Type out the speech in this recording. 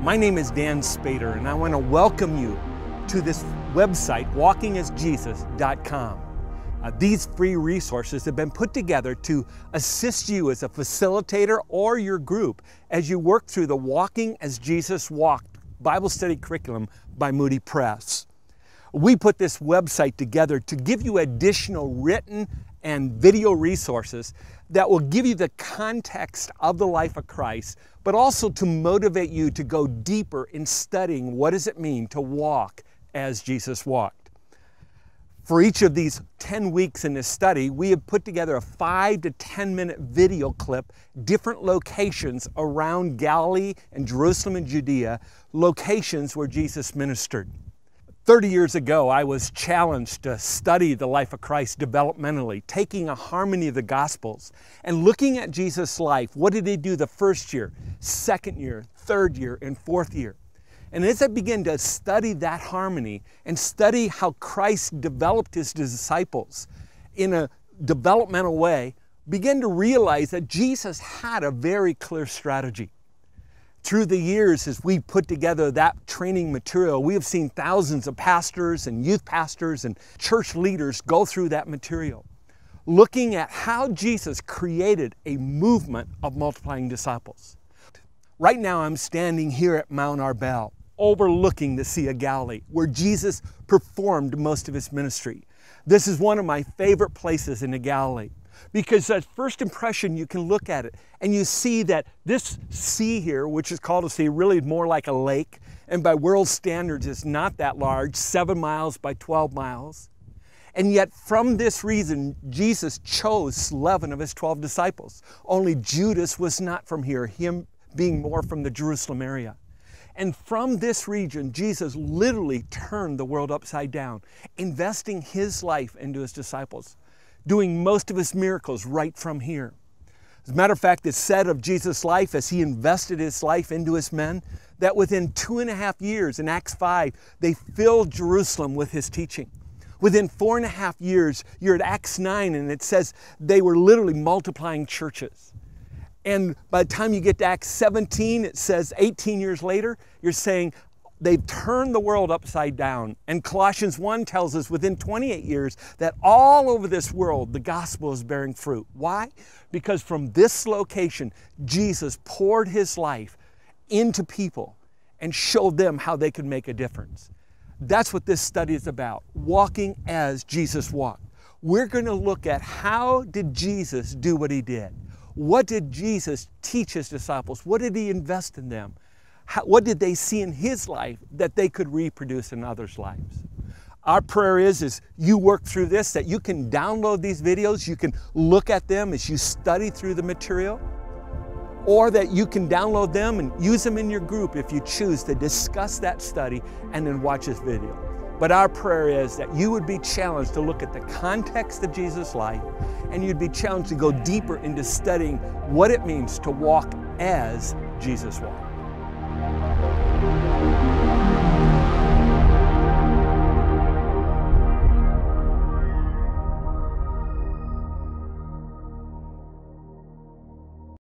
My name is Dan Spader, and I want to welcome you to this website, walkingasjesus.com. These free resources have been put together to assist you as a facilitator or your group as you work through the Walking as Jesus Walked Bible study curriculum by Moody Press. We put this website together to give you additional written and video resources that will give you the context of the life of Christ, but also to motivate you to go deeper in studying what does it mean to walk as Jesus walked. For each of these 10 weeks in this study, we have put together a 5 to 10 minute video clip, different locations around Galilee and Jerusalem and Judea, locations where Jesus ministered. 30 years ago, I was challenged to study the life of Christ developmentally, taking a harmony of the Gospels and looking at Jesus' life. What did he do the first year, second year, third year, and fourth year? And as I began to study that harmony and study how Christ developed his disciples in a developmental way, began to realize that Jesus had a very clear strategy. Through the years, as we put together that training material, we have seen thousands of pastors and youth pastors and church leaders go through that material, looking at how Jesus created a movement of multiplying disciples. Right now, I'm standing here at Mount Arbel, overlooking the Sea of Galilee, where Jesus performed most of his ministry. This is one of my favorite places in the Galilee, because at first impression, you can look at it and you see that this sea here, which is called a sea, really more like a lake, and by world standards is not that large, 7 miles by 12 miles. And yet from this reason, Jesus chose 11 of his 12 disciples. Only Judas was not from here, him being more from the Jerusalem area. And from this region, Jesus literally turned the world upside down, investing his life into his disciples, doing most of his miracles right from here. As a matter of fact, it's said of Jesus' life as he invested his life into his men, that within 2.5 years in Acts 5, they filled Jerusalem with his teaching. Within 4.5 years, you're at Acts 9, and it says they were literally multiplying churches. And by the time you get to Acts 17, it says 18 years later, you're saying they've turned the world upside down. And Colossians 1 tells us within 28 years that all over this world, the gospel is bearing fruit. Why? Because from this location, Jesus poured his life into people and showed them how they could make a difference. That's what this study is about, walking as Jesus walked. We're going to look at how did Jesus do what he did? What did Jesus teach his disciples? What did he invest in them? What did they see in his life that they could reproduce in others' lives? Our prayer is you work through this, that you can download these videos, you can look at them as you study through the material, or that you can download them and use them in your group if you choose to discuss that study and then watch this video. But our prayer is that you would be challenged to look at the context of Jesus' life, and you'd be challenged to go deeper into studying what it means to walk as Jesus walked.